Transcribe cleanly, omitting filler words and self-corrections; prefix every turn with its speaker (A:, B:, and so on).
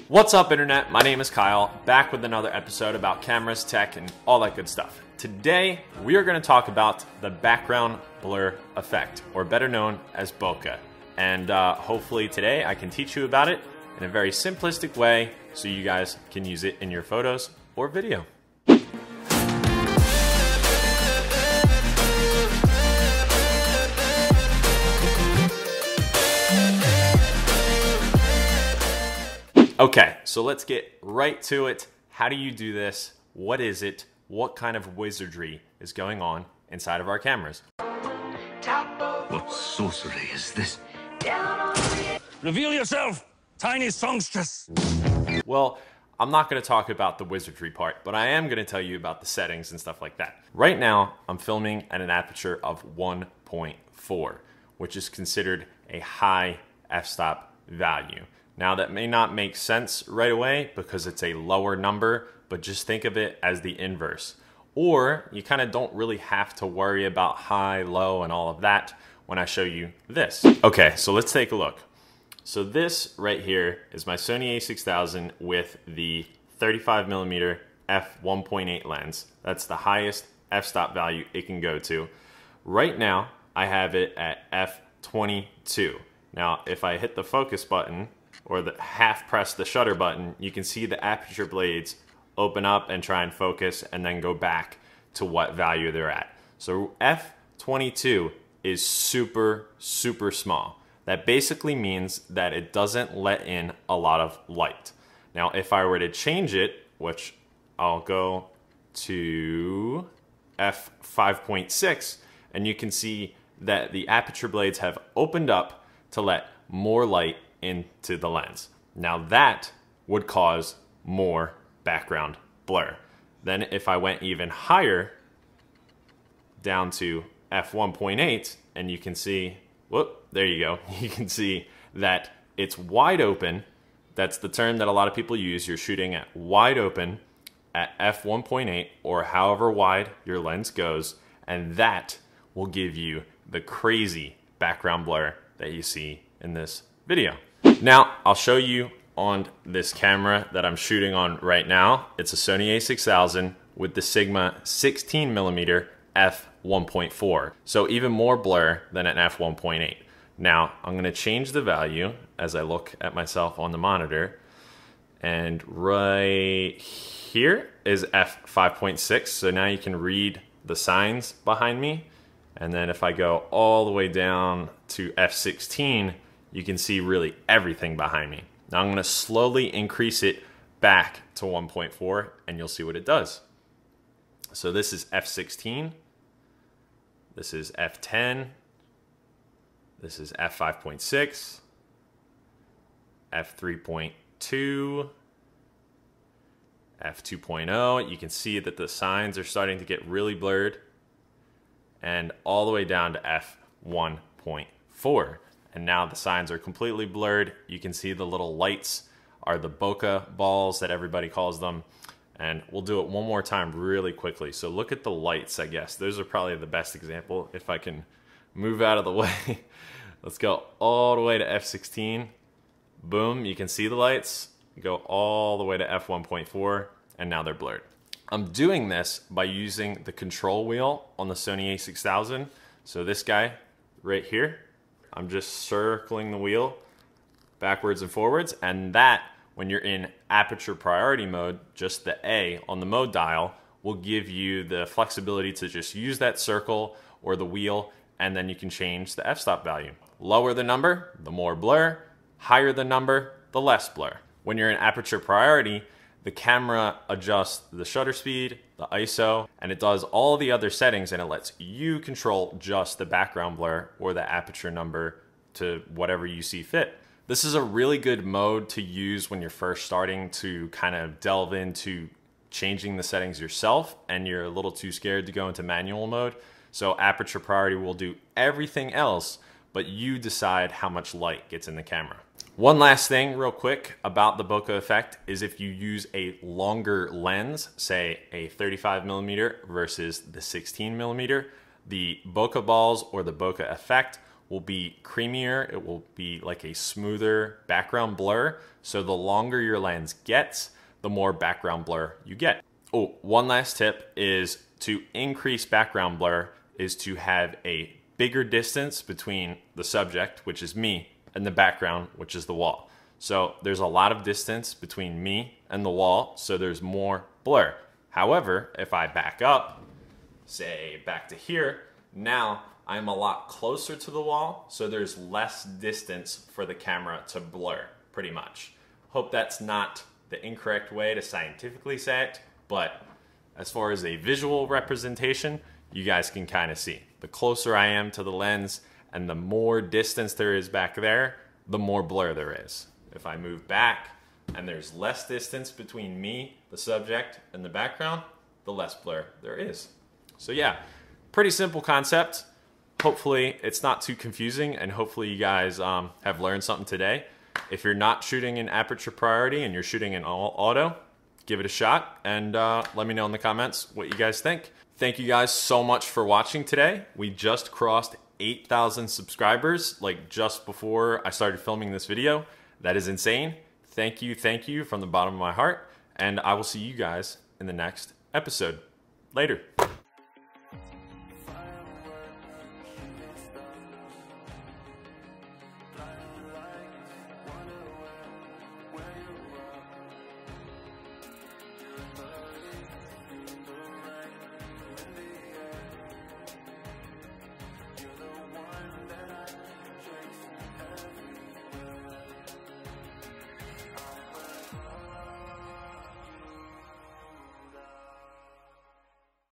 A: What's up, Internet? My name is Kyle, back with another episode about cameras, tech, and all that good stuff. Today, we are going to talk about the background blur effect, or better known as bokeh. And hopefully today I can teach you about it in a very simplistic way so you guys can use it in your photos or video. Okay, so let's get right to it. How do you do this? What is it? What kind of wizardry is going on inside of our cameras?
B: What sorcery is this?
C: Reveal yourself, tiny songstress.
A: Well, I'm not going to talk about the wizardry part, but I am going to tell you about the settings and stuff like that. Right now, I'm filming at an aperture of 1.4, which is considered a high f-stop value. Now, that may not make sense right away because it's a lower number, but just think of it as the inverse. Or you kind of don't really have to worry about high, low, and all of that when I show you this. Okay, so let's take a look. So this right here is my Sony a6000 with the 35mm f1.8 lens. That's the highest f-stop value it can go to. Right now, I have it at f22. Now, if I hit the focus button, or the half press the shutter button, you can see the aperture blades open up and try and focus and then go back to what value they're at. So f22 is super, super small. That basically means that it doesn't let in a lot of light. Now, if I were to change it, which I'll go to f5.6, and you can see that the aperture blades have opened up to let more light into the lens. Now that would cause more background blur. Then if I went even higher, down to f1.8, and you can see, whoop, there you go. You can see that it's wide open. That's the term that a lot of people use. You're shooting at wide open at f1.8 or however wide your lens goes, and that will give you the crazy background blur that you see in this video. Now, I'll show you on this camera that I'm shooting on right now. It's a Sony a6000 with the Sigma 16mm f1.4. So even more blur than an f1.8. Now, I'm going to change the value as I look at myself on the monitor. And right here is f5.6. So now you can read the signs behind me. And then if I go all the way down to f16, you can see really everything behind me. Now I'm going to slowly increase it back to 1.4 and you'll see what it does. So this is f16, this is f10, this is f5.6, f3.2, f2.0. You can see that the signs are starting to get really blurred, and all the way down to f1.4. And now the signs are completely blurred. You can see the little lights are the bokeh balls that everybody calls them. And we'll do it one more time really quickly. So look at the lights, I guess. Those are probably the best example. If I can move out of the way. Let's go all the way to f16. Boom, you can see the lights. Go all the way to f1.4, and now they're blurred. I'm doing this by using the control wheel on the Sony a6000. So this guy right here. I'm just circling the wheel backwards and forwards, and that, when you're in Aperture Priority mode, just the A on the mode dial will give you the flexibility to just use that circle or the wheel, and then you can change the f-stop value. Lower the number, the more blur. Higher the number, the less blur. When you're in Aperture Priority, the camera adjusts the shutter speed, the ISO, and it does all the other settings, and it lets you control just the background blur or the aperture number to whatever you see fit. This is a really good mode to use when you're first starting to kind of delve into changing the settings yourself and you're a little too scared to go into manual mode. So Aperture Priority will do everything else, but you decide how much light gets in the camera. One last thing real quick about the bokeh effect is if you use a longer lens, say a 35mm versus the 16mm, the bokeh balls or the bokeh effect will be creamier. It will be like a smoother background blur. So the longer your lens gets, the more background blur you get. Oh, one last tip is to increase background blur is to have a bigger distance between the subject, which is me, and the background, which is the wall. So there's a lot of distance between me and the wall, so there's more blur. However, if I back up, say back to here, now I'm a lot closer to the wall, so there's less distance for the camera to blur, pretty much. Hope that's not the incorrect way to scientifically say it, but as far as a visual representation, you guys can kind of see. The closer I am to the lens and the more distance there is back there, the more blur there is. If I move back and there's less distance between me, the subject, and the background, the less blur there is. So yeah, pretty simple concept. Hopefully it's not too confusing, and hopefully you guys have learned something today. If you're not shooting in Aperture Priority and you're shooting in auto, give it a shot and let me know in the comments what you guys think. Thank you guys so much for watching today. We just crossed 8,000 subscribers like just before I started filming this video. That is insane. Thank you from the bottom of my heart, and I will see you guys in the next episode. Later.